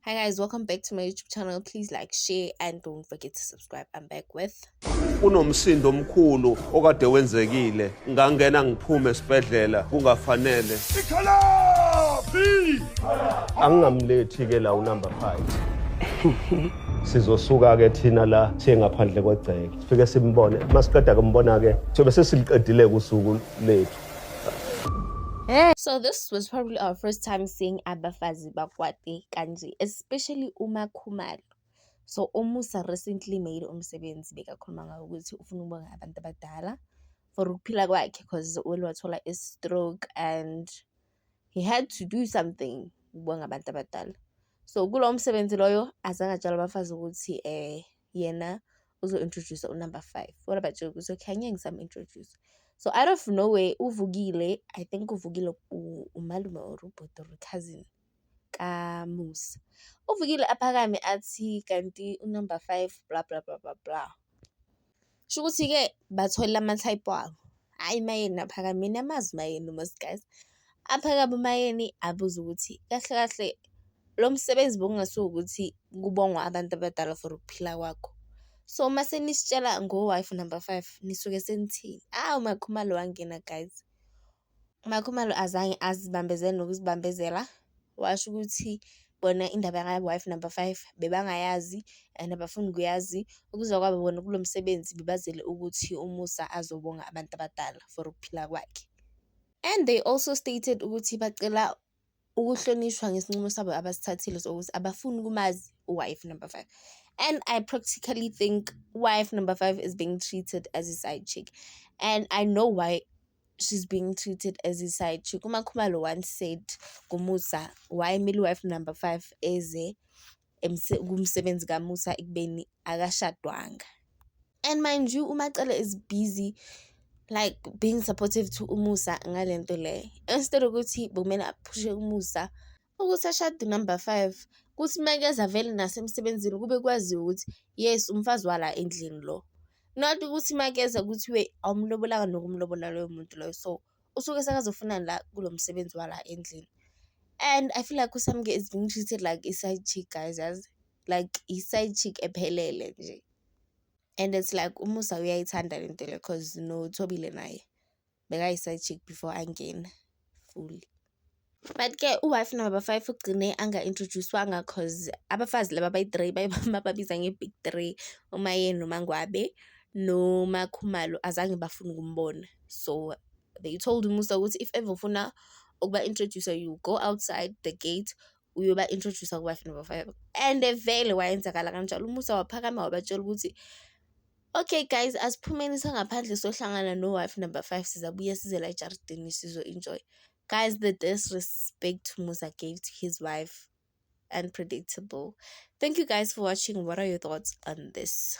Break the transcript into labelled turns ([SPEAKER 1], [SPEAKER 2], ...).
[SPEAKER 1] Hi guys, welcome back to my YouTube channel. Please like, share, and don't forget to subscribe. I'm back with
[SPEAKER 2] kunomsindo omkhulu okade wenzekile ngangena ngiphume esibedlela kungafanele
[SPEAKER 3] Ikhalapi
[SPEAKER 2] angingamlethi ke la unumber 5 sizosuka ke thina la singaphandle kwegceke sifike simbone masiqeda kumbona ke sobe sesiliqedile kusuku lethu.
[SPEAKER 1] So this was probably our first time seeing abafazi bakwate kanje, especially uMakhumalo. So Umusa recently made umsebenzi bekakhuluma ngawo ukuthi ufuna ukubonga abantu abadala for ukuphila kwakhe because wathola a stroke and he had to do something ukubonga abantu abadala. So kulo umsebenzi loyo azange atshela abafazi ukuthi yena uzo-introduce unumber 5. What about you? So Kanye ngizam-introduce. So out of nowhere uvukile, I think uvukile umalume or ubhuti or cousin kaMusa. Uvukile aphakame athi kanti unumber 5 blah blah blah blah blah. Sho ukuthi ke bathola ama-type wabo. Hayi mayeni aphakame namazi mayeni guys. Aphakame umayeni abuza ukuthi kahle kahle lo msebenzi bokungasuka ukuthi kubongwa abantu abadala for ukuphila kwakho. So mase nisitshela ngo-wife number 5 nisuke senithini? uMakhumalo wangena guys. uMakhumalo azange azibambezele nokuzibambezela. Washo ukuthi bona indaba yaka-wife number 5 bebangayazi and abafuni ukuyazi. Ukuza kwabo bona kulo msebenzi bebazele ukuthi uMusa azobonga abantu abadala for ukuphila kwakhe. And they also stated ukuthi bacela ukuhlonishwa ngesinqumo sabo abasithathile sokuthi abafuni kumazi uwife number 5. And I practically think wife number 5 is being treated as a side chick. And I know why she's being treated as a side chick. uMakhumalo once said kuMusa, why mele wife number 5 eze kumsebenzi kaMusa ekubeni akashadwanga. And mind you, uMacele is busy like being supportive to uMusa ngalento le. Instead ukuthi bomela aphushe uMusa ukuthi ashade number 5, kuthi makeza vele nasemsebenzini kube kwaziwa ukuthi yes umfazi wala endlini lo. Not ukuthi makeza kuthiwe awumlobolanga nokumlobola loyo muntu loyo. So usuke sekazofuna la kulo msebenzi wala endlini. And I feel like uSamke is being treated like a side chick, guys, as like a side chick ephelele nje. And it's like uMusa uyayithanda lento le because no Thobile naye bekayi-side chick before angena fully. But ke uwife number 5 ugcine anga-introduce-wanga cause abafazi laba bayi-3 babiza nge-big 3 uMayeni noMangwabe noMakhumalo azange bafuna ukumbona. So they told uMusa ukuthi if ever ufuna ukuba-introduce you go outside the gate uyoba-introduce kuwife number 5. And vele wayenzakala kanjalo. uMusa waphakama wabatshela ukuthi okay guys, asiphumeni sangaphandle sohlangana no-wife number 5 sizabuya size la ejardini sizo-enjoy. Guys, the disrespect Musa gave to his wife, unpredictable. Thank you guys for watching. What are your thoughts on this?